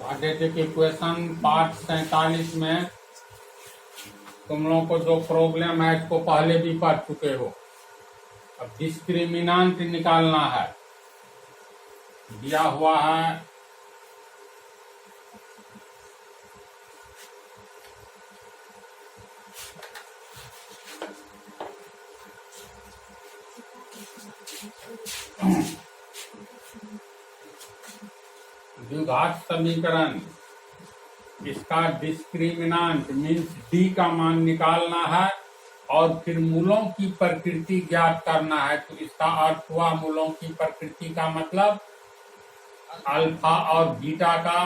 Quadratic equation part 47 में तुम लोगों को जो प्रॉब्लम है इसको पहले भी पढ़ चुके हो। अब डिस्क्रिमिनांट निकालना है। दिया हुआ है द्विघात समीकरण, इसका डिस्क्रिमिनांट मीन्स डी का मान निकालना है और फिर मूलों की प्रकृति ज्ञात करना है। तो इसका अर्थ हुआ मूलों की प्रकृति का मतलब अल्फा और बीटा का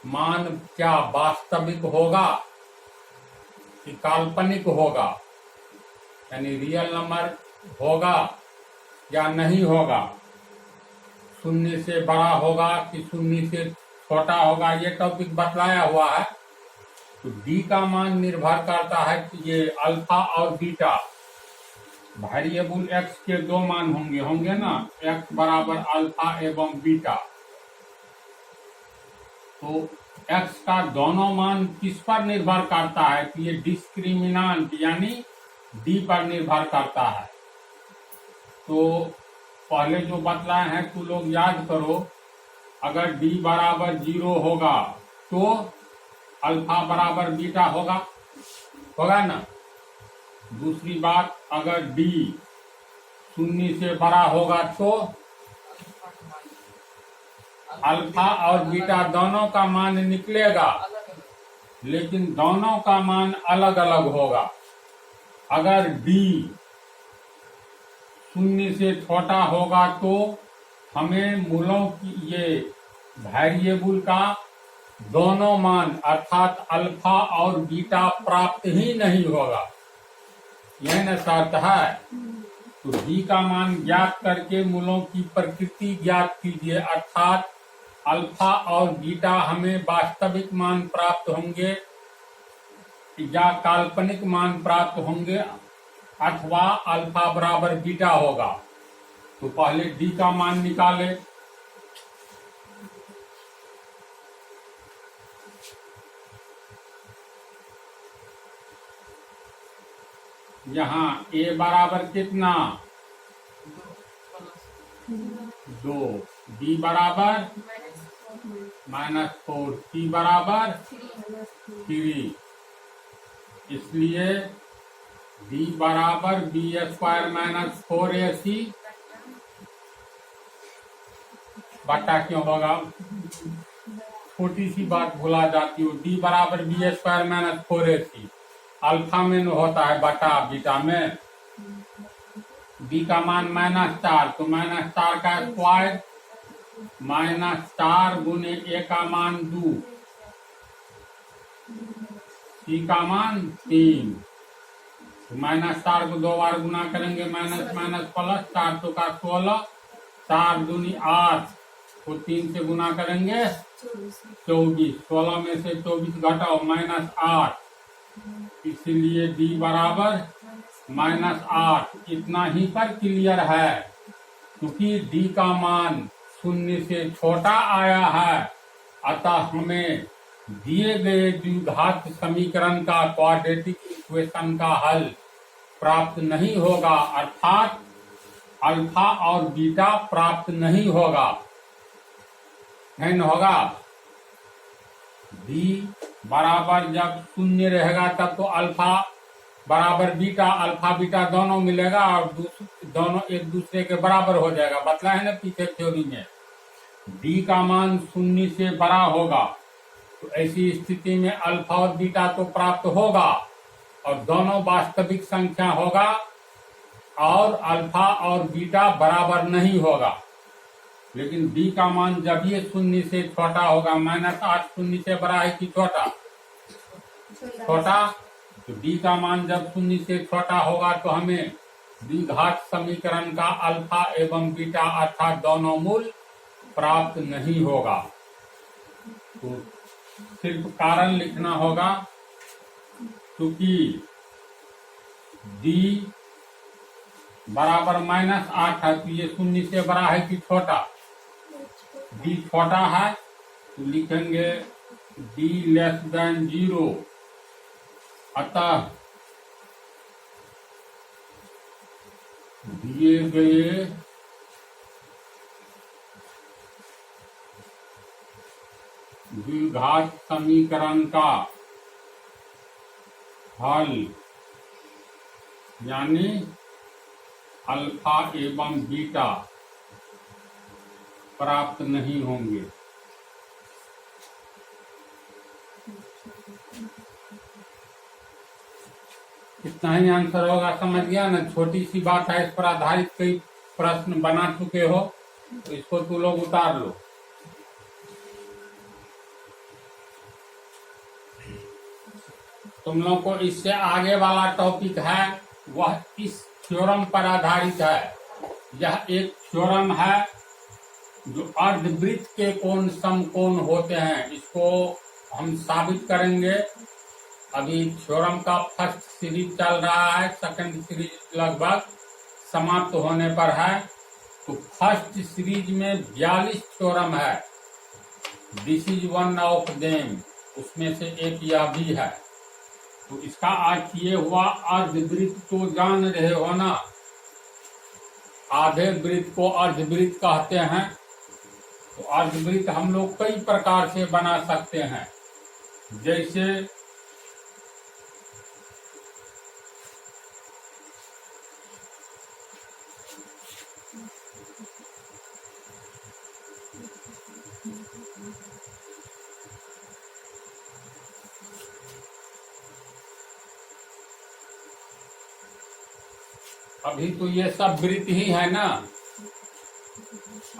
मान क्या वास्तविक होगा कि काल्पनिक होगा, यानी रियल नंबर होगा या नहीं होगा, शून्य से बड़ा होगा कि शून्य से छोटा होगा, ये टॉपिक बतलाया हुआ है। तो डी का मान निर्भर करता है कि ये अल्फा और बीटा वेरिएबल एक्स के दो मान होंगे ना, एक्स बराबर अल्फा एवं बीटा। तो एक्स का दोनों मान किस पर निर्भर करता है कि ये डिस्क्रिमिनांट यानी डी पर निर्भर करता है। तो पहले जो बतलाए हैं तो लोग याद करो, अगर डी बराबर 0 होगा तो अल्फा बराबर बीटा होगा ना। दूसरी बात, अगर डी शून्य से बड़ा होगा तो अल्फा और बीटा दोनों का मान निकलेगा, लेकिन दोनों का मान अलग अलग होगा। अगर डी शून्य से छोटा होगा तो हमें मूलों की ये वेरिएबल का दोनों मान अर्थात अल्फा और बीटा प्राप्त ही नहीं होगा, यह न शर्त है। तो डी का मान ज्ञात करके मूलों की प्रकृति ज्ञात कीजिए, अर्थात अल्फा और बीटा हमें वास्तविक मान प्राप्त होंगे या काल्पनिक मान प्राप्त होंगे अथवा अल्फा बराबर बीटा होगा। तो पहले डी का मान निकाले। यहाँ ए बराबर कितना 2, बी बराबर -4, सी बराबर 3, इसलिए डी बराबर b² - 4ac बटा क्यों होगा, छोटी सी बात भुला जाती हो। डी बराबर b² - 4ac अल्फा में होता है बटा बीटा में। बी का मान -4, तो -4 का स्क्वायर -4 गुने ए का मान 2, सी का मान 3। तो -4 को 2 बार गुना करेंगे, माइनस माइनस प्लस, 4 तो का 16, 4 दूनी 8 को 3 से गुना करेंगे 24, 16 में से 24 घटाओ -8, इसलिए डी बराबर -8। इतना ही पर क्लियर है, क्योंकि डी का मान शून्य से छोटा आया है, अतः हमें दिए गए द्विघात समीकरण का क्वाड्रेटिक इक्वेशन का हल प्राप्त नहीं होगा, अर्थात अल्फा और बीटा प्राप्त नहीं होगा, नहीं होगा। डी बराबर जब शून्य रहेगा तब तो अल्फा बराबर बीटा, अल्फा बीटा दोनों मिलेगा और दोनों एक दूसरे के बराबर हो जाएगा, बतला है ना पीछे थ्योरी में। डी का मान शून्य से बड़ा होगा, तो ऐसी स्थिति में अल्फा और बीटा तो प्राप्त होगा और दोनों वास्तविक संख्या होगा, और अल्फा और बीटा बराबर नहीं होगा। लेकिन डी का मान जब ये शून्य से छोटा होगा, -8 शून्य से बड़ा है कि छोटा, तो डी का मान जब शून्य से छोटा होगा तो हमें द्विघात समीकरण का अल्फा एवं बीटा अर्थात दोनों मूल प्राप्त नहीं होगा। तो सिर्फ कारण लिखना होगा, क्योंकि डी बराबर -8 है, तो ये शून्य से बड़ा है कि छोटा, डी छोटा है तो लिखेंगे d लेस देन 0, अतः दिए गए द्विघात समीकरण का हल यानी अल्फा एवं बीटा प्राप्त नहीं होंगे। इतना ही आंसर होगा, समझ गया ना? छोटी सी बात है, इस पर आधारित कई प्रश्न बना चुके हो, तो इसको तू लोग उतार लो। तुम लोग को इससे आगे वाला टॉपिक है वह इस थ्योरम पर आधारित है। यह एक थ्योरम है जो अर्धवृत्त के कोण समकोण होते हैं, इसको हम साबित करेंगे। अभी थ्योरम का फर्स्ट सीरीज चल रहा है, सेकंड सीरीज लगभग समाप्त होने पर है। तो फर्स्ट सीरीज में 42 थ्योरम है, this is one of them, उसमें से एक यह भी है। तो इसका अर्थ ये हुआ, अर्धवृत्त तो जान रहे हो ना, आधे वृत्त को अर्धवृत्त कहते हैं। तो अर्धवृत्त हम लोग कई प्रकार से बना सकते हैं, जैसे अभी तो ये सब वृत्त ही है ना,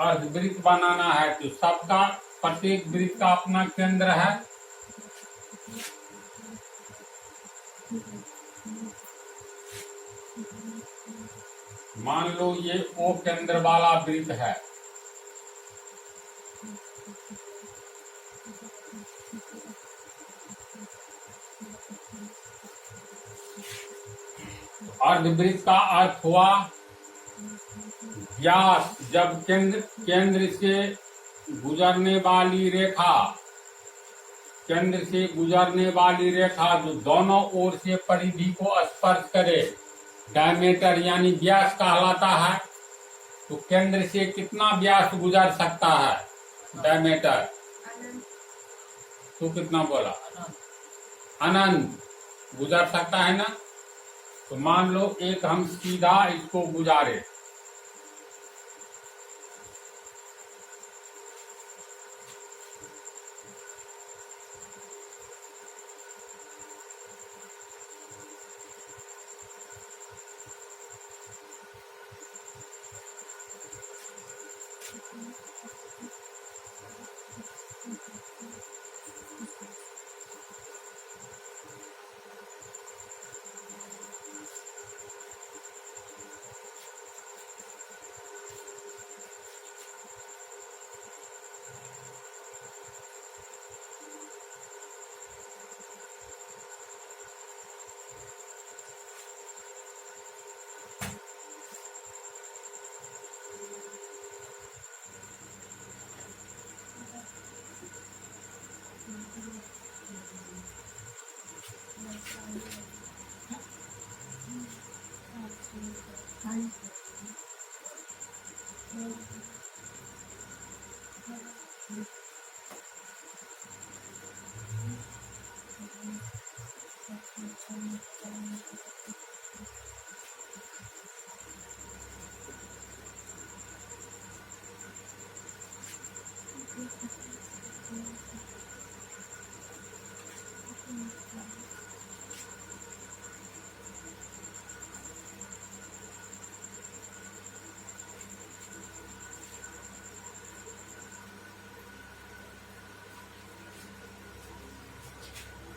अर्धवृत्त बनाना है तो सबका प्रत्येक वृत्त का अपना केंद्र है। मान लो ये ओ केंद्र वाला वृत्त है, अर्धवृत्त का अर्थ हुआ व्यास, जब केंद्र से गुजरने वाली रेखा, केंद्र से गुजरने वाली रेखा जो दोनों ओर से परिधि को स्पर्श करे, डायमीटर यानी व्यास कहलाता है। तो केंद्र से कितना व्यास गुजर सकता है डायमीटर? तो कितना बोला? अनंत गुजर सकता है ना। तो मान लो एक हम सीधा इसको गुजारे,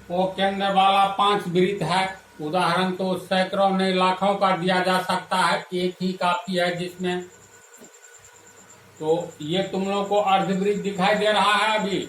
वो केंद्र वाला 5 वृत्त है। उदाहरण तो सैकड़ों नहीं लाखों का दिया जा सकता है, एक ही काफी है जिसमें। तो ये तुम लोग को अर्धवृत्त दिखाई दे रहा है अभी।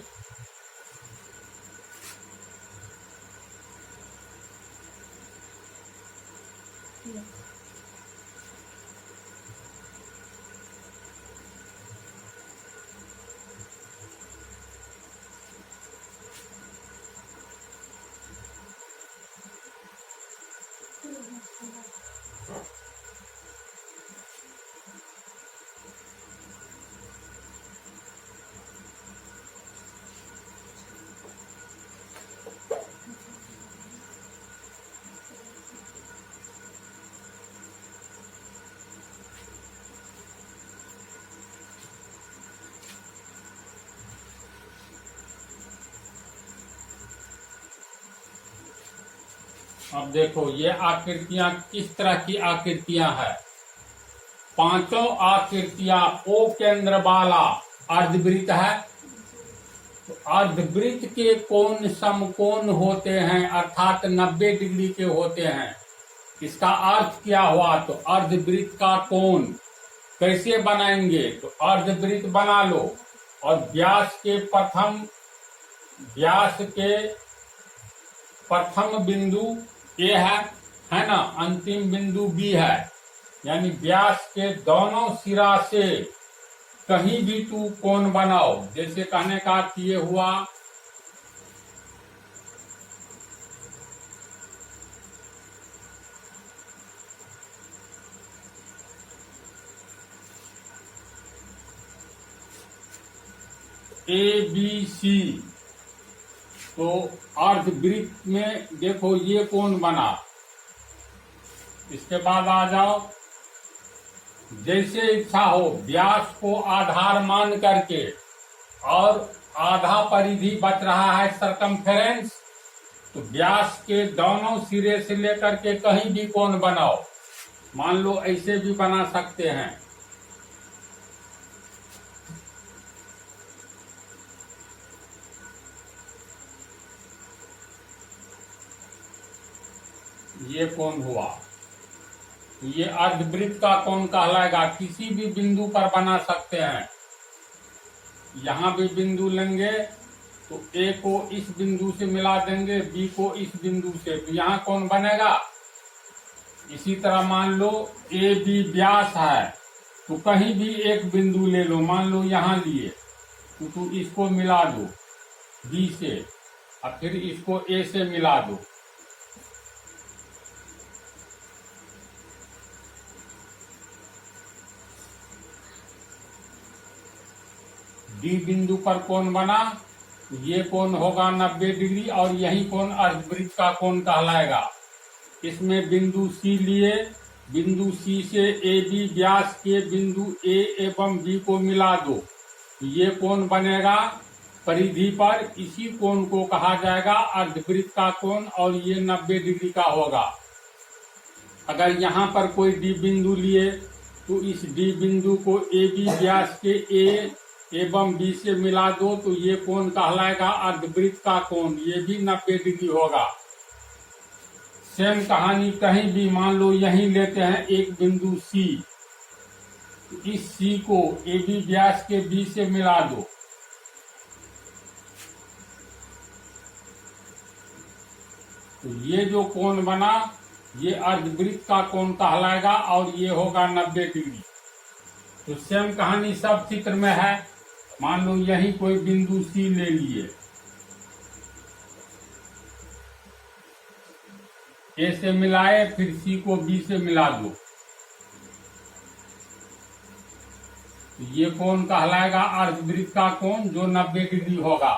अब देखो ये आकृतियां किस तरह की आकृतियां हैं। पांचों आकृतियां ओ केंद्र वाला अर्धवृत्त है। तो अर्धवृत्त के कोण समकोण होते हैं, अर्थात 90 डिग्री के होते हैं। इसका अर्थ क्या हुआ? तो अर्धवृत्त का कोण कैसे बनाएंगे? तो अर्धवृत्त बना लो और व्यास के प्रथम बिंदु ए है ना, अंतिम बिंदु बी है। यानी व्यास के दोनों सिरा से कहीं भी तू कोण बनाओ। जैसे कहने का अर्थ ये हुआ ए बी सी, तो अर्धवृत्त में देखो ये कोण बना। इसके बाद आ जाओ, जैसे इच्छा हो व्यास को आधार मान करके, और आधा परिधि बच रहा है सरकमफेरेंस, तो व्यास के दोनों सिरे से लेकर के कहीं भी कोण बनाओ। मान लो ऐसे भी बना सकते हैं। ये कोण हुआ, ये अर्धवृत्त का कोण कहलाएगा। किसी भी बिंदु पर बना सकते हैं। यहां भी बिंदु लेंगे तो ए को इस बिंदु से मिला देंगे, बी को इस बिंदु से, तो यहाँ कोण बनेगा। इसी तरह मान लो ए बी व्यास है, तो कहीं भी एक बिंदु ले लो। मान लो यहाँ लिए तो इसको मिला दो बी से, और फिर इसको ए से मिला दो। डी बिंदु पर कोण बना, ये कोण होगा 90 डिग्री, और यही कोण अर्धवृत्त का कोण कहलाएगा। इसमें बिंदु सी लिए, बिंदु सी से ए बी व्यास के बिंदु ए एवं बी को मिला दो, ये कोण बनेगा परिधि पर। इसी कोण को कहा जाएगा अर्धवृत्त का कोण, और ये 90 डिग्री का होगा। अगर यहाँ पर कोई डी बिंदु लिए तो इस डी बिंदु को ए बी व्यास के ए एवं बी से मिला दो, तो ये कोण कहलाएगा अर्धवृत्त का कोण, ये भी 90 डिग्री होगा। सेम कहानी कहीं भी, मान लो यहीं लेते हैं एक बिंदु सी, इस सी को ए बी व्यास के बी से मिला दो, तो ये जो कोण बना ये अर्धवृत्त का कोण कहलाएगा, और ये होगा 90 डिग्री। तो सेम कहानी सब चित्र में है। मान लो यही कोई बिंदु सी ले लिए, ए से मिलाए, फिर सी को बी से मिला दो, ये कोण कहलाएगा अर्धवृत्त का कोण, जो 90 डिग्री होगा।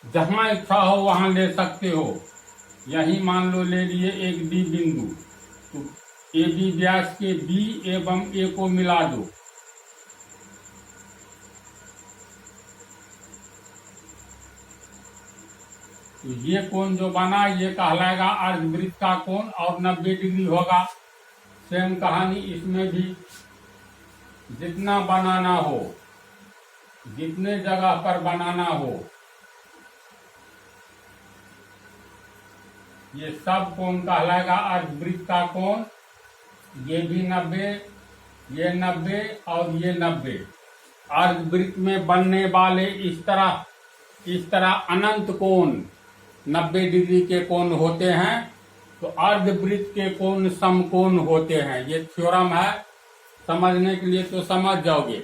जहां इच्छा हो वहां ले सकते हो। यही मान लो ले लिए एक डी बिंदु, तो ए बी व्यास के बी एवं ए को मिला दो, तो ये कोण जो बना ये कहलाएगा अर्धवृत्त का कोण, और 90 डिग्री होगा। सेम कहानी इसमें भी, जितना बनाना हो, जितने जगह पर बनाना हो, ये सब कोण कहलाएगा अर्धवृत्त का कोण। ये भी 90, ये 90 और ये 90। अर्धवृत्त में बनने वाले इस तरह अनंत कोण 90 डिग्री के कोण होते हैं। तो अर्धवृत्त के कोण समकोण होते हैं। ये थ्योरम है, समझने के लिए तो समझ जाओगे,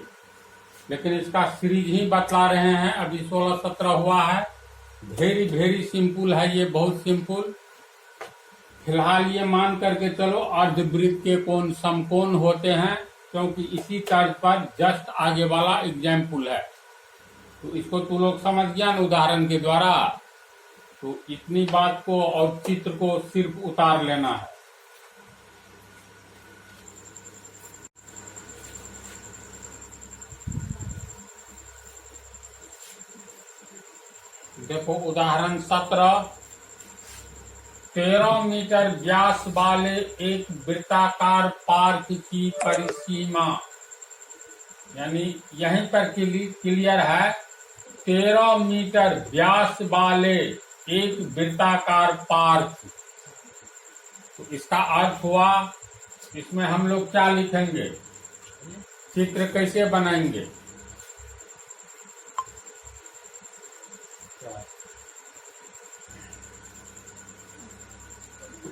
लेकिन इसका सीरीज ही बतला रहे हैं। अभी 16-17 हुआ है। वेरी सिंपल है ये, बहुत सिंपल। फिलहाल ये मान करके चलो अर्धवृत्त के कोण समकोण होते हैं, क्योंकि इसी तर्ज पर जस्ट आगे वाला एग्जाम्पल है। तो इसको तू लोग समझ गया ना उदाहरण के द्वारा। तो इतनी बात को और चित्र को सिर्फ उतार लेना है। देखो उदाहरण 17, 13 मीटर व्यास वाले एक वृत्ताकार पार्क की परिसीमा, यानी यहीं पर क्लियर है, 13 मीटर व्यास वाले एक वृत्ताकार पार्क। तो इसका अर्थ हुआ, इसमें हम लोग क्या लिखेंगे, चित्र कैसे बनाएंगे?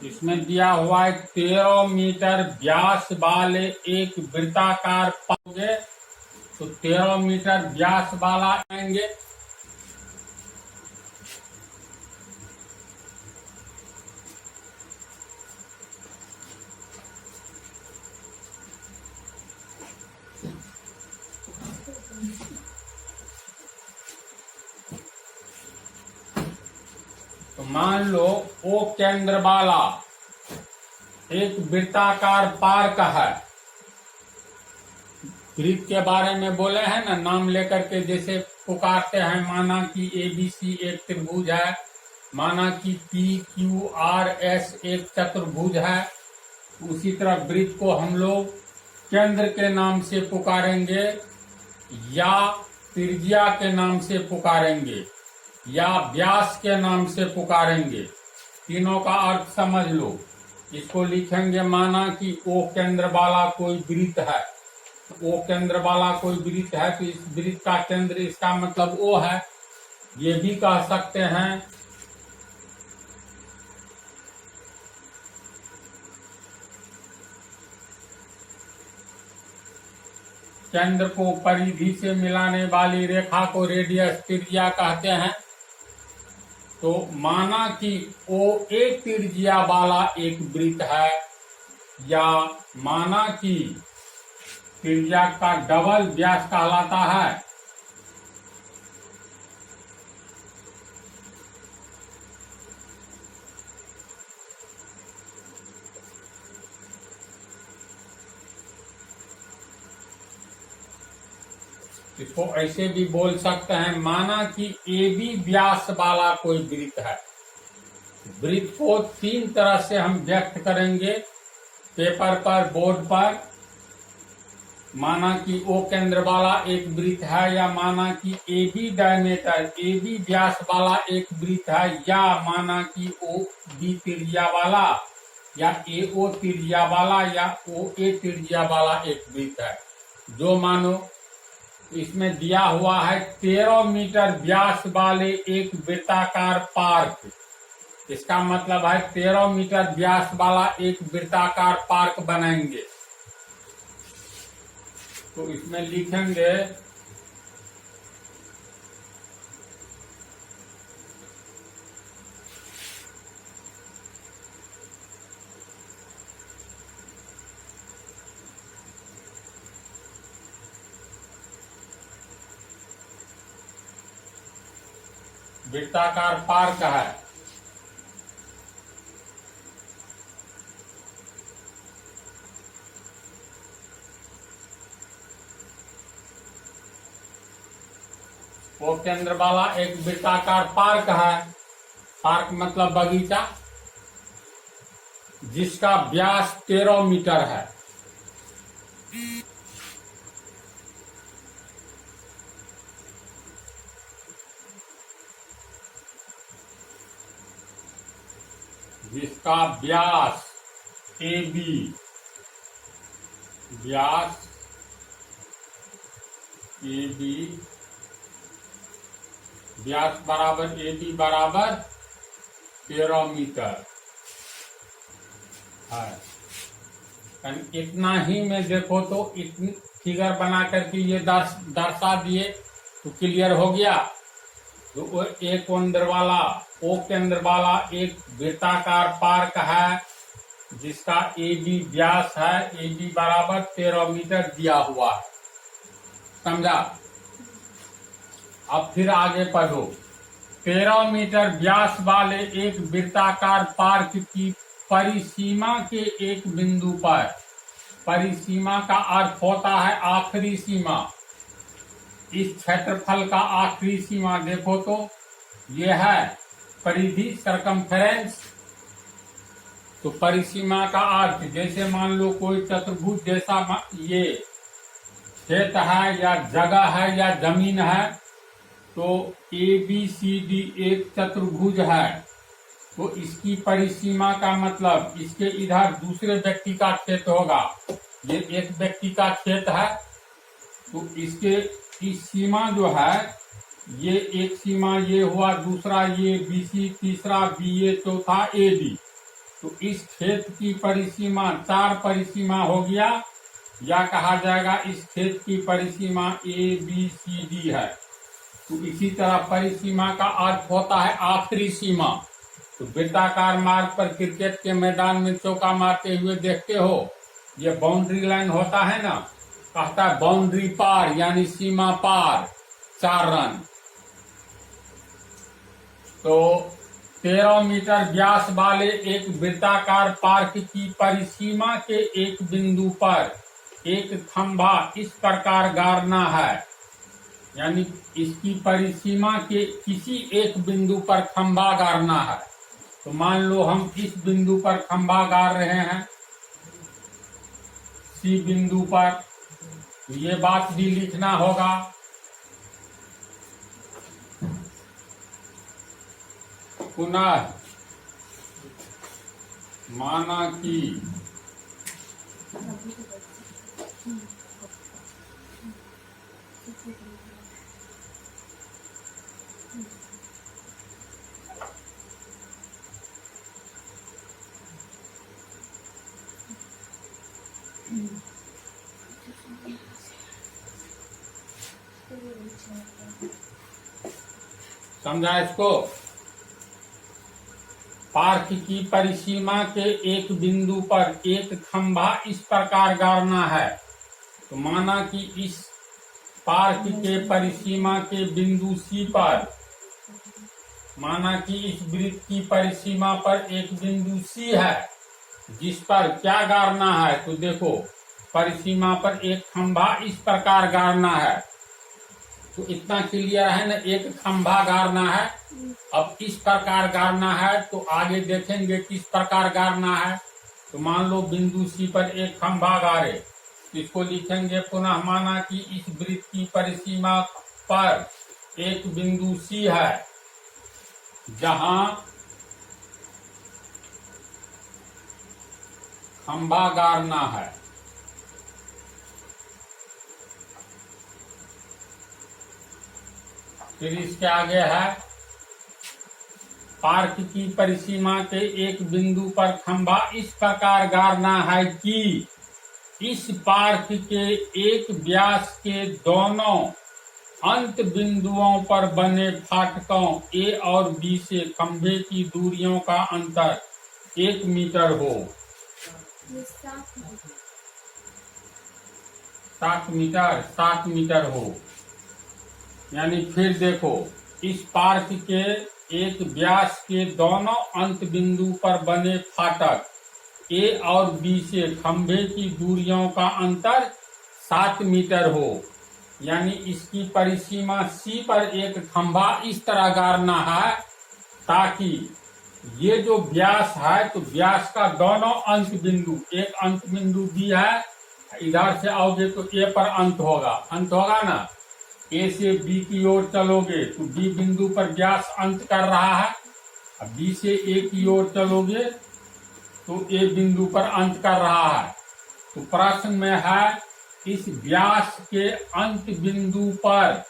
इसमें दिया हुआ है 13 मीटर व्यास वाले एक वृत्ताकार पाओगे, तो 13 मीटर व्यास वाला आएंगे। तो मान लो ओ केंद्र वाला एक वृत्ताकार पार्क है। वृत्त के बारे में बोले हैं ना, नाम लेकर के जैसे पुकारते हैं, माना कि ABC एक त्रिभुज है, माना कि PQRS एक चतुर्भुज है। उसी तरह वृत्त को हम लोग केंद्र के नाम से पुकारेंगे, या त्रिज्या के नाम से पुकारेंगे, या व्यास के नाम से पुकारेंगे। तीनों का अर्थ समझ लो। इसको लिखेंगे, माना कि ओ केंद्र वाला कोई वृत्त है। ओ केंद्र वाला कोई वृत्त है, तो इस वृत्त का केंद्र, इसका मतलब ओ है। ये भी कह सकते हैं केंद्र को परिधि से मिलाने वाली रेखा को रेडियस, त्रिज्या कहते हैं। तो माना कि ओ एक त्रिज्या वाला एक वृत्त है, या माना कि त्रिज्या का डबल व्यास कहलाता है। इसको ऐसे भी बोल सकते हैं, माना कि AB व्यास वाला कोई वृत्त है। वृत्त को तीन तरह से हम व्यक्त करेंगे पेपर पर, बोर्ड पर। माना कि ओ केंद्र वाला एक वृत्त है, या माना कि AB डायमीटर, AB व्यास वाला एक वृत्त है, या माना कि OB त्रिज्या वाला, या AO त्रिज्या वाला, या OA त्रिज्या वाला एक वृत्त है। जो मानो इसमें दिया हुआ है 13 मीटर व्यास वाले एक वृत्ताकार पार्क। इसका मतलब है 13 मीटर व्यास वाला एक वृत्ताकार पार्क बनाएंगे। तो इसमें लिखेंगे, वृत्ताकार पार्क है। वो केंद्र वाला एक वृत्ताकार पार्क है। पार्क मतलब बगीचा, जिसका व्यास 13 मीटर है। जिसका व्यास AB, व्यास AB, व्यास बराबर AB बराबर 13 मीटर है। इतना ही में देखो तो इतनी फिगर बना करके ये दर्शा दिए तो क्लियर हो गया। तो एक केंद्र वाला, ओ केंद्र वाला एक वृत्ताकार पार्क है, जिसका AB व्यास है, AB बराबर 13 मीटर दिया हुआ है। समझा? अब फिर आगे पढ़ो। 13 मीटर व्यास वाले एक वृत्ताकार पार्क की परिसीमा के एक बिंदु पर, परिसीमा का अर्थ होता है आखिरी सीमा। इस क्षेत्रफल का आखिरी सीमा देखो तो ये है परिधि, सरकमफेरेंस। तो परिसीमा का अर्थ, जैसे मान लो कोई चतुर्भुज जैसा ये क्षेत्र है या जगह है या जमीन है, तो ABCD एक चतुर्भुज है, तो इसकी परिसीमा का मतलब इसके इधर दूसरे व्यक्ति का क्षेत्र होगा। ये एक व्यक्ति का क्षेत्र है, तो इसके इस सीमा जो है, ये एक सीमा ये हुआ, दूसरा ये BC, तीसरा BA, चौथा AD। तो इस क्षेत्र की परिसीमा 4 परिसीमा हो गया, या कहा जाएगा इस क्षेत्र की परिसीमा ABCD है। तो इसी तरह परिसीमा का अर्थ होता है आखिरी सीमा। तो वृत्ताकार मार्ग पर क्रिकेट के मैदान में चौका मारते हुए देखते हो, ये बाउंड्री लाइन होता है ना, कहता है बाउंड्री पार, यानी सीमा पार 4 रन। तो 13 मीटर व्यास वाले एक वृत्ताकार पार्क की परिसीमा के एक बिंदु पर एक खंभा इस प्रकार गाड़ना है, यानी इसकी परिसीमा के किसी एक बिंदु पर खंभा गाड़ना है। तो मान लो हम इस बिंदु पर खंभा गाड़ रहे हैं, C बिंदु पर, तो ये बात भी लिखना होगा। पुनः माना कि समझा इसको। पार्क की परिसीमा के एक बिंदु पर एक खंभा इस प्रकार गाड़ना है। तो माना कि इस पार्क के परिसीमा के बिंदु C पर, माना कि इस वृत्त की परिसीमा पर एक बिंदु C है, जिस पर क्या गाड़ना है, तो देखो परिसीमा पर एक खंभा इस प्रकार गाड़ना है। तो इतना क्लियर है ना, एक खंभा गाड़ना है। अब इस प्रकार गाड़ना है, तो आगे देखेंगे किस प्रकार गाड़ना है। तो मान लो बिंदु C पर एक खंभा गाड़े, तो इसको लिखेंगे पुनः माना कि इस वृत्त की परिसीमा पर एक बिंदु C है, जहां खंभा गाड़ना है। फिर इसके आगे है, पार्क की परिसीमा के एक बिंदु पर खंभा इस प्रकार गाड़ना है कि इस पार्क के एक व्यास के दोनों अंत बिंदुओं पर बने फाटकों A और B से खंभे की दूरियों का अंतर 1 मीटर हो। 7 मीटर हो। यानी फिर देखो, इस पार्क के एक व्यास के दोनों अंत बिंदु पर बने फाटक A और B से खंभे की दूरियों का अंतर 7 मीटर हो। यानी इसकी परिसीमा C पर एक खंभा इस तरह गाड़ना है ताकि ये जो व्यास है, तो व्यास का दोनों अंत बिंदु, एक अंत बिंदु B है, इधर से आओगे तो A पर अंत होगा ना। A से B की ओर चलोगे तो B बिंदु पर व्यास अंत कर रहा है, अब B से A की ओर चलोगे तो A बिंदु पर अंत कर रहा है। तो प्रश्न में है, इस व्यास के अंत बिंदु पर,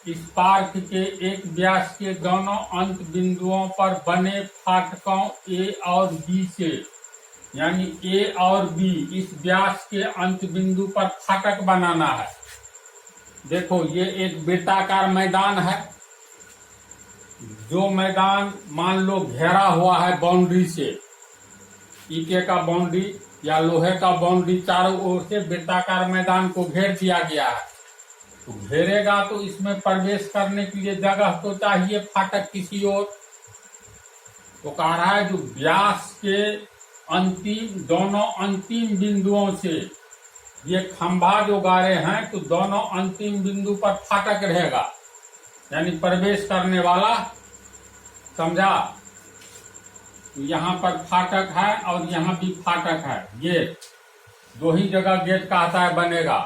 इस पार्क के एक व्यास के दोनों अंत बिंदुओं पर बने फाटकों A और B से, यानी A और B इस व्यास के अंत बिंदु पर फाटक बनाना है। देखो, ये एक वृत्ताकार मैदान है, जो मैदान मान लो घेरा हुआ है बाउंड्री से, ईंटे का बाउंड्री या लोहे का बाउंड्री, चारों ओर से वृत्ताकार मैदान को घेर दिया गया है। तो घेरेगा तो इसमें प्रवेश करने के लिए जगह तो चाहिए, फाटक किसी ओर। तो कह रहा है जो व्यास के दोनों अंतिम बिंदुओं से ये खंभा जो गाड़े हैं, तो दोनों अंतिम बिंदु पर फाटक रहेगा, यानी प्रवेश करने वाला। समझा? तो यहाँ पर फाटक है और यहाँ भी फाटक है। गेट दो ही जगह गेट कहता है बनेगा,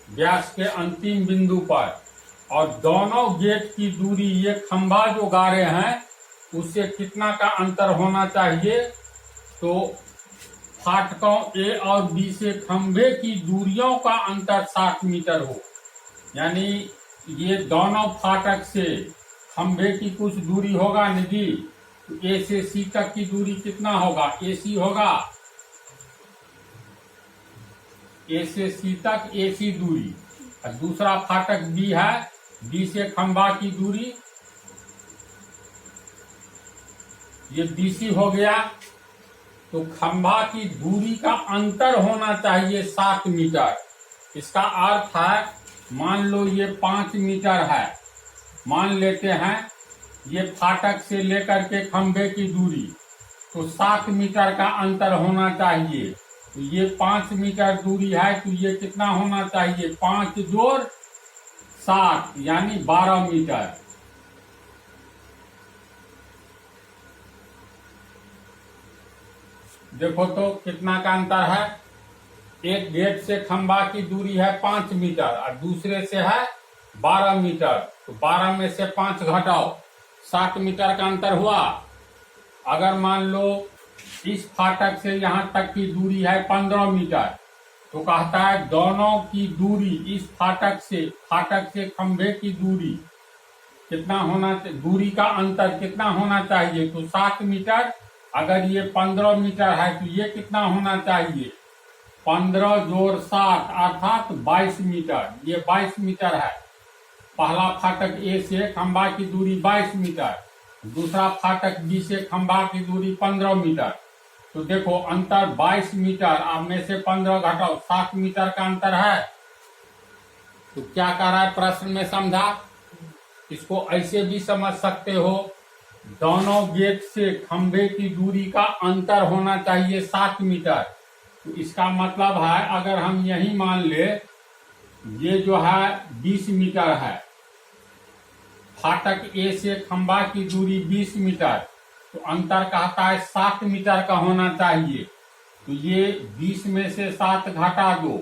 व्यास के अंतिम बिंदु पर। और दोनों गेट की दूरी, ये खंभा जो गाड़े हैं उससे कितना का अंतर होना चाहिए? तो फाटकों ए और बी से खंभे की दूरियों का अंतर 60 मीटर हो। यानी ये दोनों फाटक से खंभे की कुछ दूरी होगा निधि, तो ए से सी तक की दूरी कितना होगा? ए सी होगा, ए से सी तक ए सी दूरी। और दूसरा फाटक बी है, बी से खंभा की दूरी ये बीसी हो गया। तो खंभा की दूरी का अंतर होना चाहिए 7 मीटर। इसका अर्थ है, मान लो ये 5 मीटर है, मान लेते हैं ये फाटक से लेकर के खंभे की दूरी, तो 7 मीटर का अंतर होना चाहिए। तो ये 5 मीटर दूरी है, तो ये कितना होना चाहिए? 5 जोड़ 7 यानी 12 मीटर। देखो तो कितना का अंतर है। एक गेट से खंभा की दूरी है 5 मीटर और दूसरे से है 12 मीटर। तो 12 में से 5 घटाओ, 7 मीटर का अंतर हुआ। अगर मान लो इस फाटक से यहाँ तक की दूरी है 15 मीटर, तो कहता है दोनों की दूरी, इस फाटक से खंभे की दूरी कितना होना, दूरी का अंतर कितना होना चाहिए? तो 7 मीटर। अगर ये 15 मीटर है तो ये कितना होना चाहिए? 15 जोड़ 7 अर्थात 22 मीटर। ये 22 मीटर है। पहला फाटक ए से खंभा की दूरी 22 मीटर, दूसरा फाटक बी से खंभा की दूरी 15 मीटर। तो देखो अंतर 22 मीटर, अब में से 15 घटाओ, 7 मीटर का अंतर है। तो क्या कह रहा है प्रश्न में, समझा? इसको ऐसे भी समझ सकते हो, दोनों गेट से खंभे की दूरी का अंतर होना चाहिए 7 मीटर। तो इसका मतलब है, अगर हम यही मान ले ये जो है 20 मीटर है, फाटक ए से खंभा की दूरी 20 मीटर, तो अंतर कहता है 7 मीटर का होना चाहिए। तो ये 20 में से 7 घटा दो,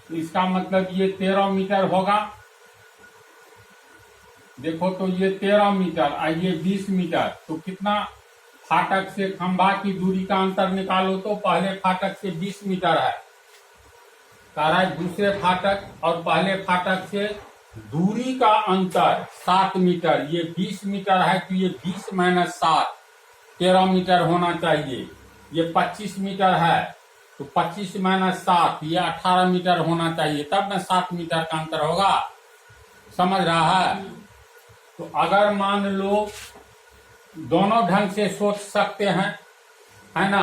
तो इसका मतलब ये 13 मीटर होगा। देखो तो ये 13 मीटर और ये 20 मीटर, तो कितना? फाटक से खंभा की दूरी का अंतर निकालो तो पहले फाटक से 20 मीटर है, कह रहा है दूसरे फाटक और पहले फाटक से दूरी का अंतर 7 मीटर। ये 20 मीटर है, तो ये 20 माइनस 7 13 मीटर होना चाहिए। ये 25 मीटर है, तो 25 माइनस 7 ये 18 मीटर होना चाहिए, तब ना 7 मीटर का अंतर होगा। समझ रहा है? तो अगर मान लो, दोनों ढंग से सोच सकते हैं, है ना?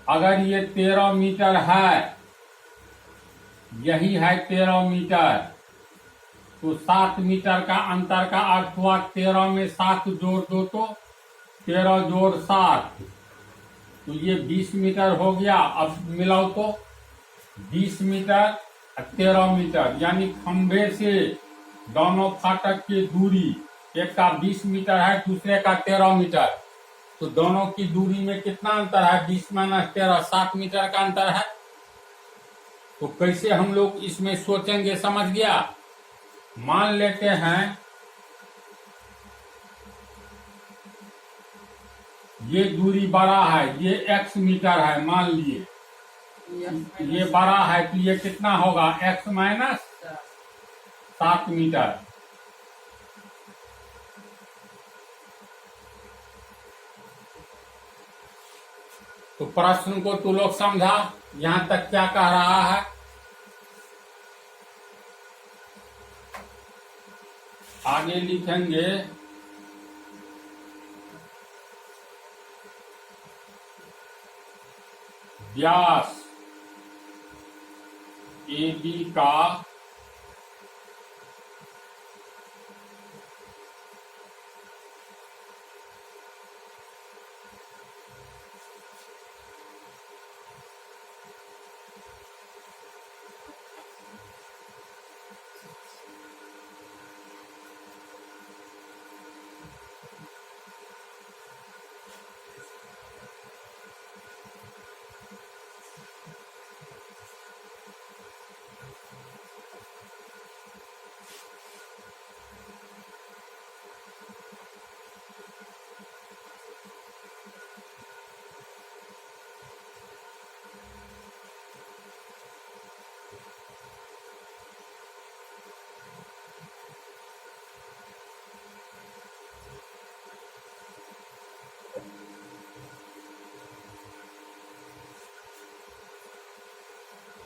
अगर ये 13 मीटर है, यही है 13 मीटर, तो 7 मीटर का अंतर का अर्थ हुआ 13 में 7 जोड़ दो तो 13 जोड़ 7, तो ये 20 मीटर हो गया। अब मिलाओ तो 20 मीटर 13 मीटर, यानी खंभे से दोनों फाटक की दूरी, एक का 20 मीटर है, दूसरे का 13 मीटर। तो दोनों की दूरी में कितना अंतर है? 20 माइनस 13 7 मीटर का अंतर है। तो कैसे हम लोग इसमें सोचेंगे, समझ गया? मान लेते हैं ये दूरी बड़ा है, ये x मीटर है, मान लिए ये बड़ा है, तो ये कितना होगा? x minus 7 metre. तो प्रश्न को तू लोग समझा? यहां तक क्या कह रहा है? आगे लिखेंगे व्यास AB का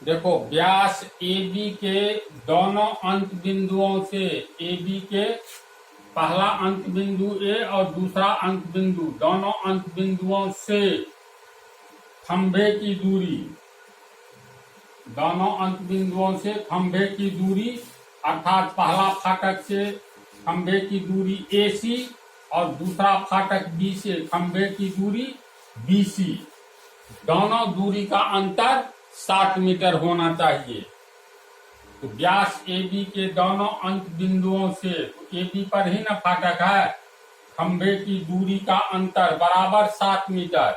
देखो व्यास AB के दोनों अंत बिंदुओं से, AB के पहला अंत बिंदु A और दूसरा अंत बिंदु, दोनों अंत बिंदुओं से खंभे की दूरी, दोनों अंत बिंदुओं से खंभे की दूरी अर्थात पहला फाटक से खंभे की दूरी AC और दूसरा फाटक B से खंभे की दूरी BC, दोनों दूरी का अंतर 60 मीटर होना चाहिए। तो व्यास AB के दोनों अंत बिंदुओं से, तो AB पर ही ना फाटक है, खंभे की दूरी का अंतर बराबर 60 मीटर।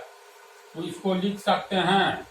तो इसको लिख सकते हैं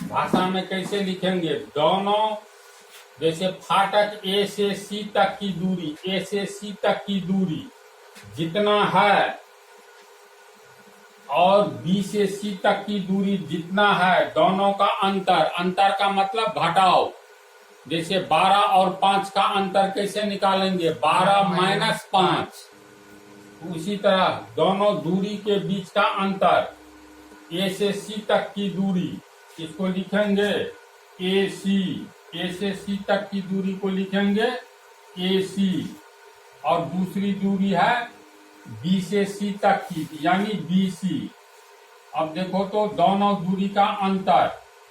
भाषा में कैसे लिखेंगे, दोनों जैसे फाटक A से C तक की दूरी, A से C तक की दूरी जितना है और B से C तक की दूरी जितना है, दोनों का अंतर, अंतर का मतलब घटाव। जैसे 12 और 5 का अंतर कैसे निकालेंगे, 12 माइनस 5। उसी तरह दोनों दूरी के बीच का अंतर, A से C तक की दूरी, इसको लिखेंगे AC, A से C तक की दूरी को लिखेंगे AC, और दूसरी दूरी है B से C तक की यानी BC। अब देखो तो दोनों दूरी का अंतर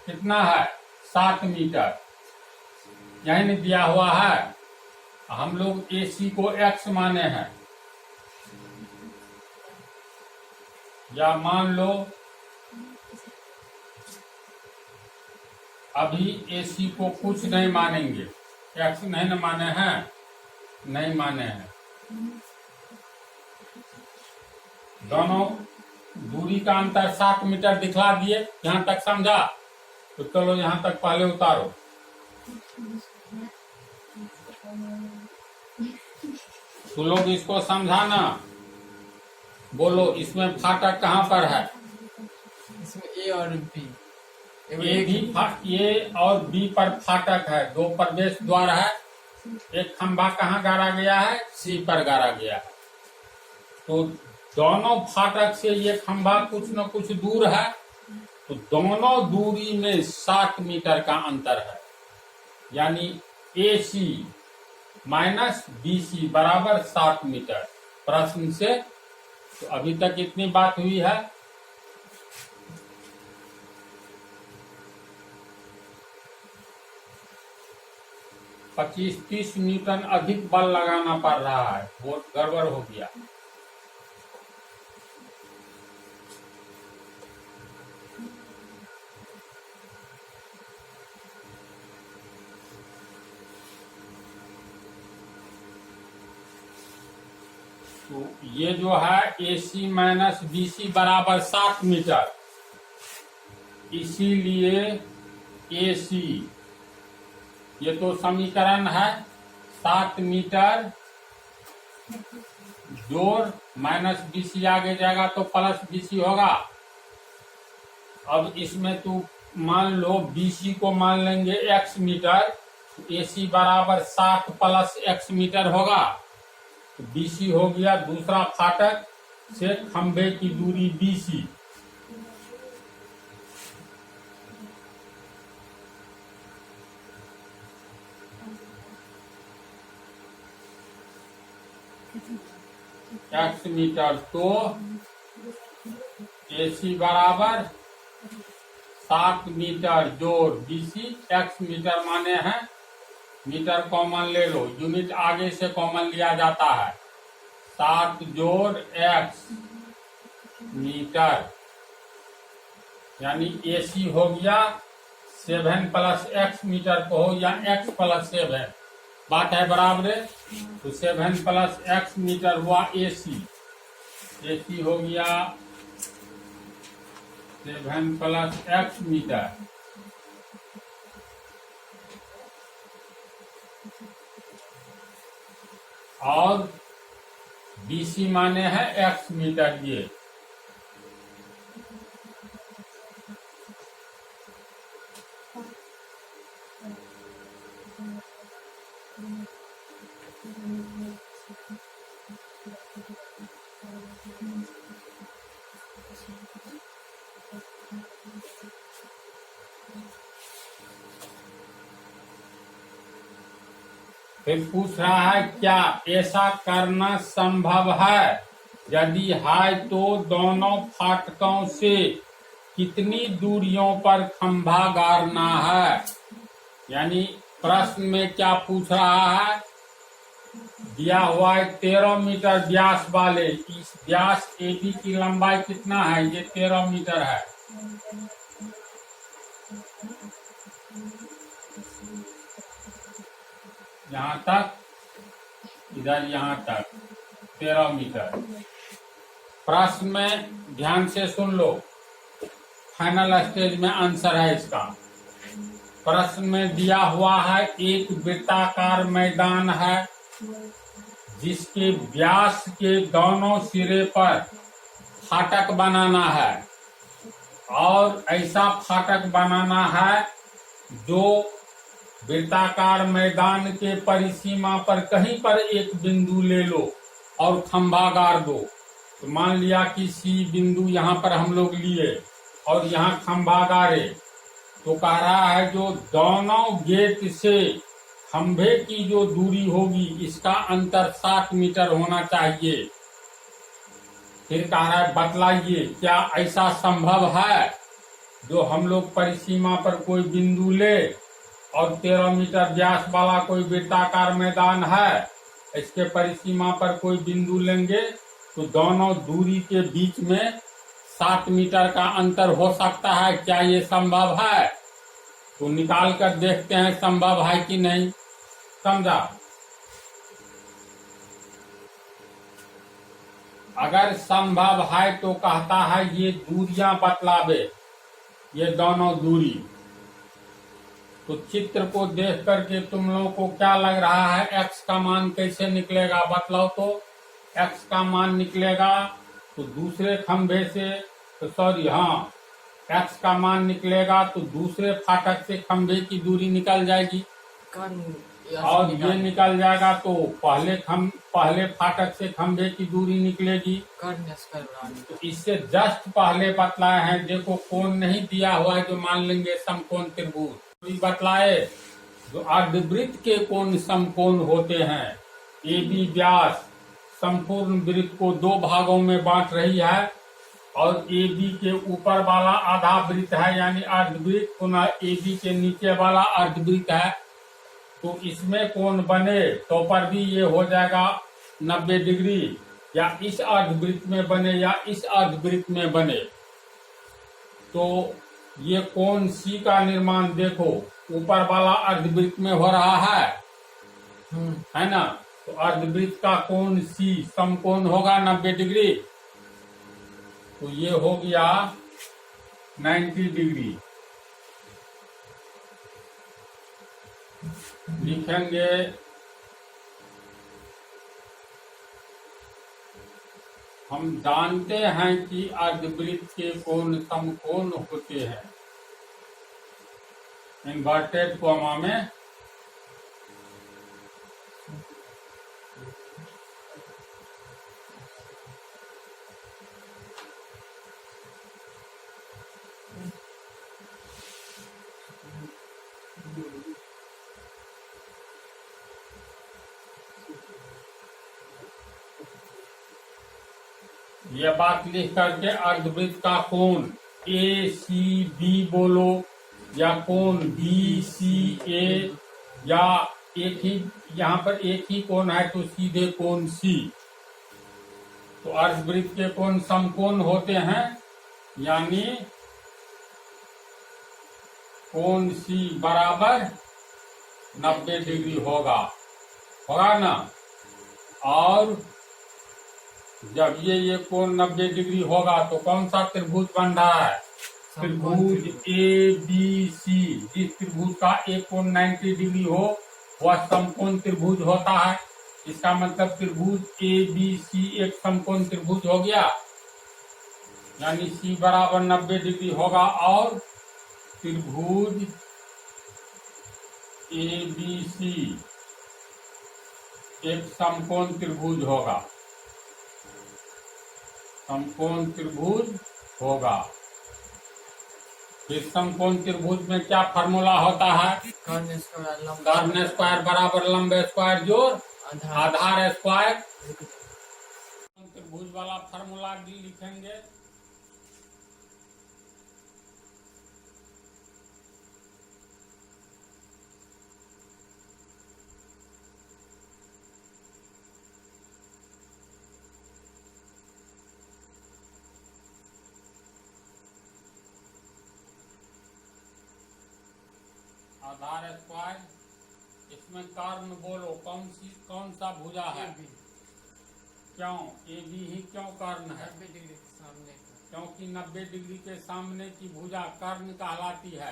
कितना है, 7 मीटर, यही नहीं दिया हुआ है। हम लोग AC को X माने हैं, या मान लो अभी AC को कुछ नहीं मानेंगे, X नहीं न माने हैं, नहीं माने हैं। दोनों दूरी का अंतर 7 मीटर दिखला दिए, यहाँ तक समझा? तो चलो यहाँ तक पहले उतारो। तो लोग इसको समझाना, बोलो इसमें फाटक कहाँ पर है? इसमें A और B, A और B पर फाटक है, 2 प्रवेश द्वार है। एक खंभा कहाँ गाड़ा गया है, C पर गाड़ा गया है। तो दोनों फाटक से ये खंभा कुछ न कुछ दूर है, तो दोनों दूरी में 60 मीटर का अंतर है, यानी AC माइनस BC बराबर 60 मीटर। प्रश्न से तो अभी तक इतनी बात हुई है। पच्चीस 30 न्यूटन अधिक बल लगाना पड़ रहा है, वो गड़बड़ हो गया। तो ये जो है AC माइनस BC बराबर 7 मीटर, इसीलिए AC, ये तो समीकरण है, 7 मीटर जोड़ माइनस BC आगे जाएगा तो प्लस BC होगा। अब इसमें तो मान लो BC को मान लेंगे X मीटर, तो AC बराबर 60 प्लस X मीटर होगा। तो BC हो गया दूसरा फाटक से खंभे की दूरी BC। X मीटर, तो AC बराबर 7 मीटर जोड़ BC, X मीटर माने हैं, मीटर कॉमन ले लो, यूनिट आगे से कॉमन लिया जाता है। 7 जोड़ X मीटर, यानी AC हो गया 7 प्लस x मीटर को हो या x प्लस 7, बात है बराबर है। तो 7 प्लस x मीटर हुआ AC, AC हो गया 7 प्लस x मीटर, और BC माने है x मीटर। ये फिर पूछ रहा है क्या ऐसा करना संभव है, यदि है तो दोनों फाटकों से कितनी दूरियों पर खंभा गाड़ना है। यानी प्रश्न में क्या पूछ रहा है, दिया हुआ है 13 मीटर व्यास वाले, इस व्यास AB की लंबाई कितना है, ये 13 मीटर है। यहाँ तक, इधर यहाँ तक 13 मीटर। प्रश्न में ध्यान से सुन लो, फाइनल स्टेज में आंसर है इसका। प्रश्न में दिया हुआ है एक वृत्ताकार मैदान है जिसके व्यास के दोनों सिरे पर फाटक बनाना है, और ऐसा फाटक बनाना है जो वृत्ताकार मैदान के परिसीमा पर कहीं पर एक बिंदु ले लो और खंभा गाड़ दो। तो मान लिया कि C बिंदु यहाँ पर हम लोग लिए और यहाँ खंभा गाड़े, तो कह रहा है जो दोनों गेट से खंभे की जो दूरी होगी इसका अंतर 7 मीटर होना चाहिए। फिर कह रहा है बतलाइए क्या ऐसा संभव है, जो हम लोग परिसीमा पर कोई बिंदु ले और 13 मीटर व्यास वाला कोई वृत्ताकार मैदान है, इसके परिसीमा पर कोई बिंदु लेंगे तो दोनों दूरी के बीच में 7 मीटर का अंतर हो सकता है। क्या ये संभव है? तो निकाल कर देखते हैं संभव है कि नहीं। समझा? अगर संभव है तो कहता है ये दूरियां बतलावे, ये दोनों दूरी। तो चित्र को देख करके तुम लोगों को क्या लग रहा है, x का मान कैसे निकलेगा बतलाओ तो। x का मान निकलेगा तो दूसरे खंभे से, तो सॉरी हाँ, x का मान निकलेगा तो दूसरे फाटक से खंभे की दूरी निकल जाएगी, और ये निकल जाएगा तो पहले फाटक से खंभे की दूरी निकलेगी। तो इससे जस्ट पहले बतलाए हैं, देखो कोण नहीं दिया हुआ है जो मान लेंगे समकोण त्रिभुज। बतलाए जो अर्धवृत्त के कोण समकोण होते हैं। AB व्यास संपूर्ण वृत्त को 2 भागों में बांट रही है, और AB के ऊपर वाला आधा वृत्त है यानी अर्धवृत्त, पुनः AB के नीचे वाला अर्धवृत्त है। तो इसमें कोण बने तो पर भी ये हो जाएगा 90 डिग्री, या इस अर्धवृत्त में बने या इस अर्धवृत्त में बने। तो ये कोण C का निर्माण देखो ऊपर वाला अर्धवृत्त में हो रहा है ना। तो अर्धवृत्त का कोण C समकोण होगा 90 डिग्री, तो ये हो गया 90 डिग्री। लिखेंगे हम जानते हैं कि अर्धवृत्त के कोण समकोण होते हैं, इन्वर्टेड कॉमा में। ये बात लिख करके अर्धवृत्त का कोण ACB बोलो, या कोण BCA, या एक ही यहाँ पर एक ही कोण है तो सीधे कोण C। तो अर्धवृत्त के कोण समकोण होते हैं, यानी कोण सी बराबर 90 डिग्री होगा ना। और जब ये कोण 90 डिग्री होगा तो कौन सा त्रिभुज बन रहा है? त्रिभुज ए बी सी। जिस त्रिभुज का एक कोण 90 डिग्री हो वह समकोण त्रिभुज होता है। इसका मतलब त्रिभुज ए बी सी एक समकोण त्रिभुज हो गया, यानी सी बराबर 90 डिग्री होगा। और त्रिभुज ए बी सी एक समकोण त्रिभुज होगा, समकोण त्रिभुज होगा। इस समकोण त्रिभुज में क्या फार्मूला होता है? कर्ण स्क्वायर लंब कर्ण स्क्वायर बराबर लंब स्क्वायर जोड़ आधार स्क्वायर। त्रिभुज वाला फार्मूला लिखेंगे। आधार स्क्वायर। इसमें कर्ण बोलो कौन सा भुजा है? क्यों ए बी ही क्यों कर्ण है? 90 डिग्री के सामने क्योंकि 90 डिग्री के सामने की भुजा कर्ण कहलाती है।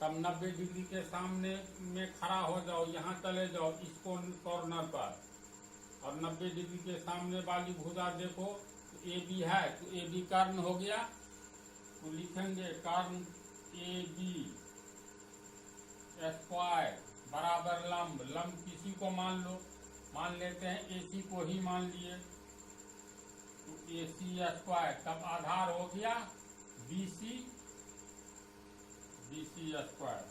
तब 90 डिग्री के सामने में खड़ा हो जाओ, यहाँ चले जाओ इस कॉर्नर पर, और 90 डिग्री के सामने वाली भुजा देखो तो ए बी है, तो ए बी कर्ण हो गया। तो लिखेंगे कर्ण ए बी स्क्वायर बराबर लंब। लंब किसी को मान लो, मान लेते हैं एसी को ही मान लिए, तो एसी स्क्वायर। तब आधार हो गया बीसी स्क्वायर।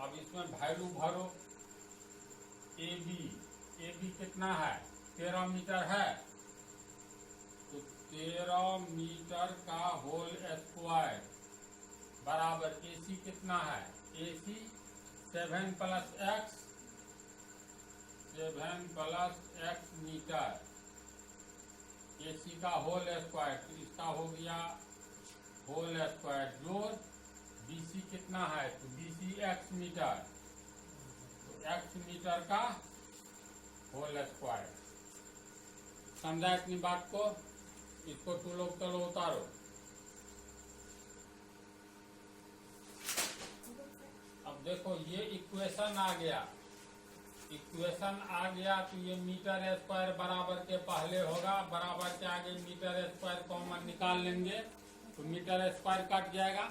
अब इसमें वैल्यू भरो। ए बी कितना है? 13 मीटर है, तो 13 मीटर का होल स्क्वायर बराबर एसी कितना है? AC 7 plus x metre. AC का होल स्क्वायर, तो इसका हो गया होल स्क्वायर जोड़ बीसी कितना है? तो बीसी एक्स मीटर, तो एक्स मीटर का होल स्क्वायर। समझा इतनी बात को? इसको तू लोग चलो उतारो। अब देखो ये इक्वेशन आ गया, तो ये मीटर स्क्वायर बराबर के पहले होगा, बराबर के आगे मीटर स्क्वायर कॉमन निकाल लेंगे तो मीटर स्क्वायर कट जाएगा,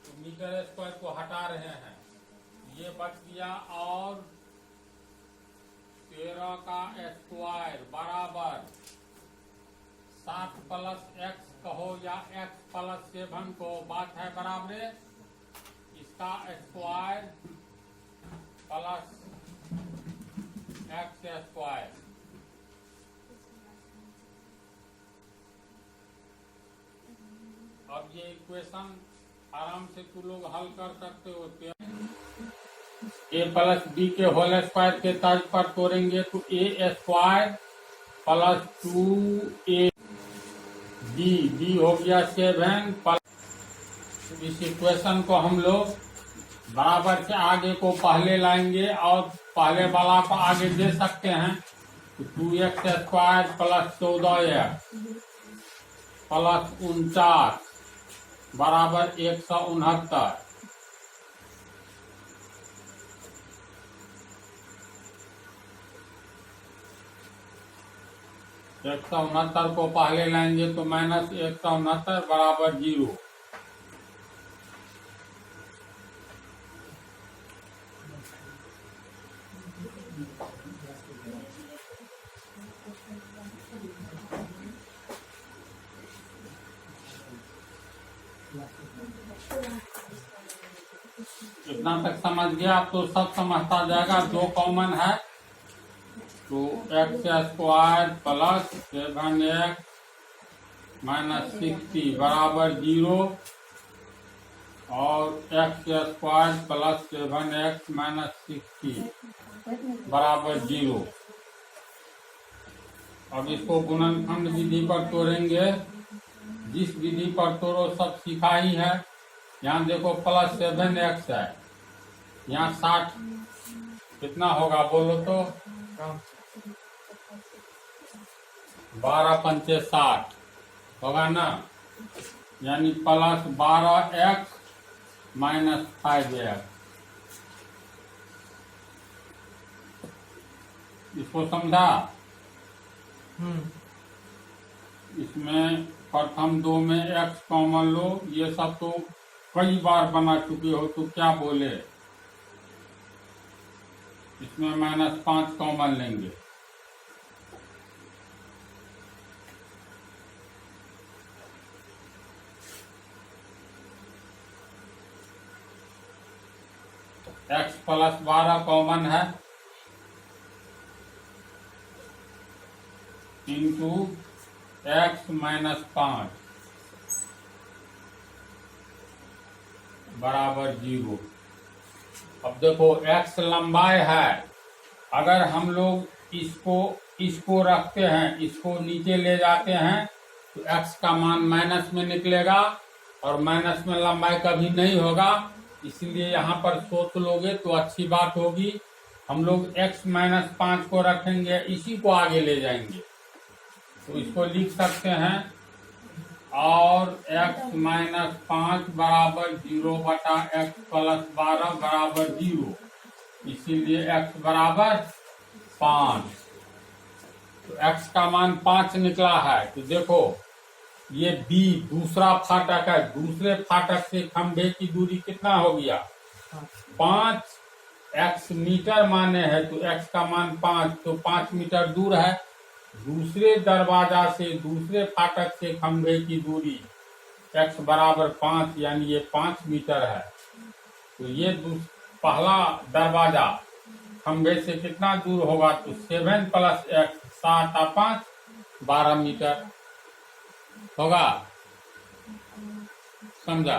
तो मीटर स्क्वायर को हटा रहे हैं, ये बच गया। और 13 का स्क्वायर बराबर 7 प्लस एक्स कहो या एक्स प्लस 7 को, बात है बराबर। इसका स्क्वायर प्लस एक्स स्क्वायर। अब ये इक्वेशन आराम से तू लोग हल कर सकते हो। ए प्लस बी के होल स्क्वायर के तर्ज पर तोड़ेंगे तो ए स्क्वायर प्लस 2 ए बी हो गया 7 प्लस। इस इक्वेशन को हम लोग बराबर से आगे को पहले लाएंगे और पहले वाला को आगे दे सकते हैं, तो 2x square plus 14x plus 49 बराबर 169। एक 169 को पहले लाएंगे तो माइनस 169 बराबर 0। इतना तक समझ गया, अब तो सब समझता जाएगा। 2 कॉमन है तो x square plus 7x minus 60 बराबर 0 और x square plus 7x minus 60 बराबर 0। अब इसको गुणनखंड विधि पर तोड़ेंगे। जिस विधि पर तोड़ो सब सिखा ही है, यहाँ देखो +7x है, यहाँ 60 कितना होगा बोलो तो? कम 12 पंचे 60 होगा ना, यानी +12x -5x। इसको समझा? इसमें प्रथम दो में x कॉमन लो, ये सब तो कई बार बना चुके हो तो क्या बोले। इसमें -5 कॉमन लेंगे, x +12 कॉमन है इंटू x -5 बराबर 0। अब देखो x लंबाई है, अगर हम लोग इसको रखते हैं, इसको नीचे ले जाते हैं तो x का मान माइनस में निकलेगा और माइनस में लंबाई कभी नहीं होगा, इसलिए यहाँ पर सोच लोगे तो अच्छी बात होगी। हम लोग x -5 को रखेंगे, इसी को आगे ले जाएंगे तो इसको लिख सकते हैं और x -5 बराबर 0/x +12 बराबर 0, इसीलिए x बराबर 5। तो x का मान 5 निकला है। तो देखो ये B दूसरा फाटक है, दूसरे फाटक से खंभे की दूरी कितना हो गया? 5। x मीटर माने है तो x का मान 5, तो 5 मीटर दूर है। दूसरे दरवाजा से, दूसरे फाटक से खंभे की दूरी x बराबर 5, यानी ये 5 मीटर है। तो ये पहला दरवाजा खंभे से कितना दूर होगा? तो 7 + x 7 और 5 12 मीटर होगा। समझा?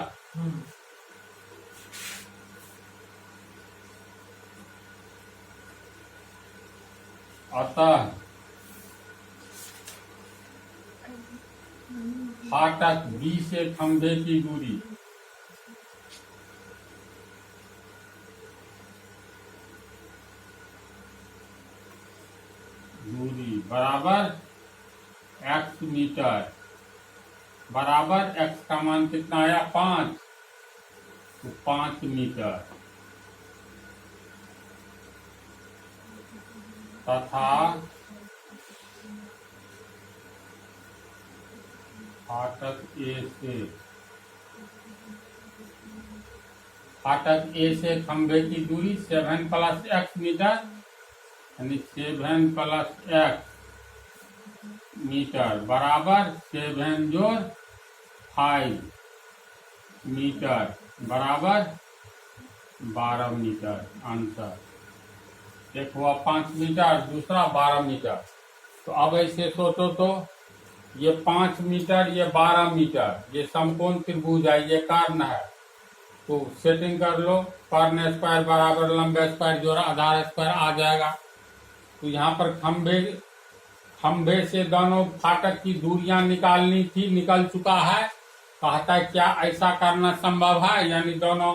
अतः फाटक B से खंभे की दूरी बराबर x मीटर, बराबर x का मान कितना आया? 5, तो 5 मीटर तथा फाटक A से खंभे की दूरी 7 + x मीटर, यानी 7 + x मीटर बराबर 7 जोड़ 5 मीटर बराबर 12 मीटर। आंसर एक हुआ 5 मीटर, दूसरा 12 मीटर। तो अब ऐसे सोचो तो ये 5 मीटर, ये 12 मीटर, ये समकोण त्रिभुज है, ये कर्ण है। तो सेटिंग कर लो, कर्ण स्क्वायर बराबर लंबे स्क्वायर जोड़ा आधार स्क्वायर आ जाएगा। तो यहाँ पर खंभे से दोनों फाटक की दूरियां निकालनी थी, निकल चुका है। कहता है क्या ऐसा करना संभव है? यानी दोनों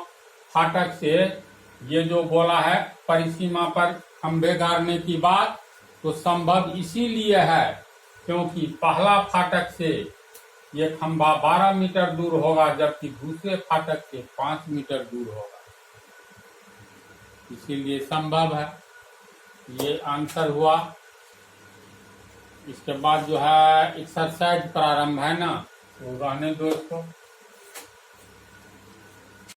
फाटक से ये जो बोला है परिसीमा पर खंभे गाड़ने की बात, तो संभव इसीलिए है क्योंकि पहला फाटक से ये खंभा 12 मीटर दूर होगा, जबकि दूसरे फाटक से 5 मीटर दूर होगा, इसीलिए संभव है। ये आंसर हुआ। इसके बाद जो है एक्सरसाइज प्रारंभ है ना, तो रहने दो इसको।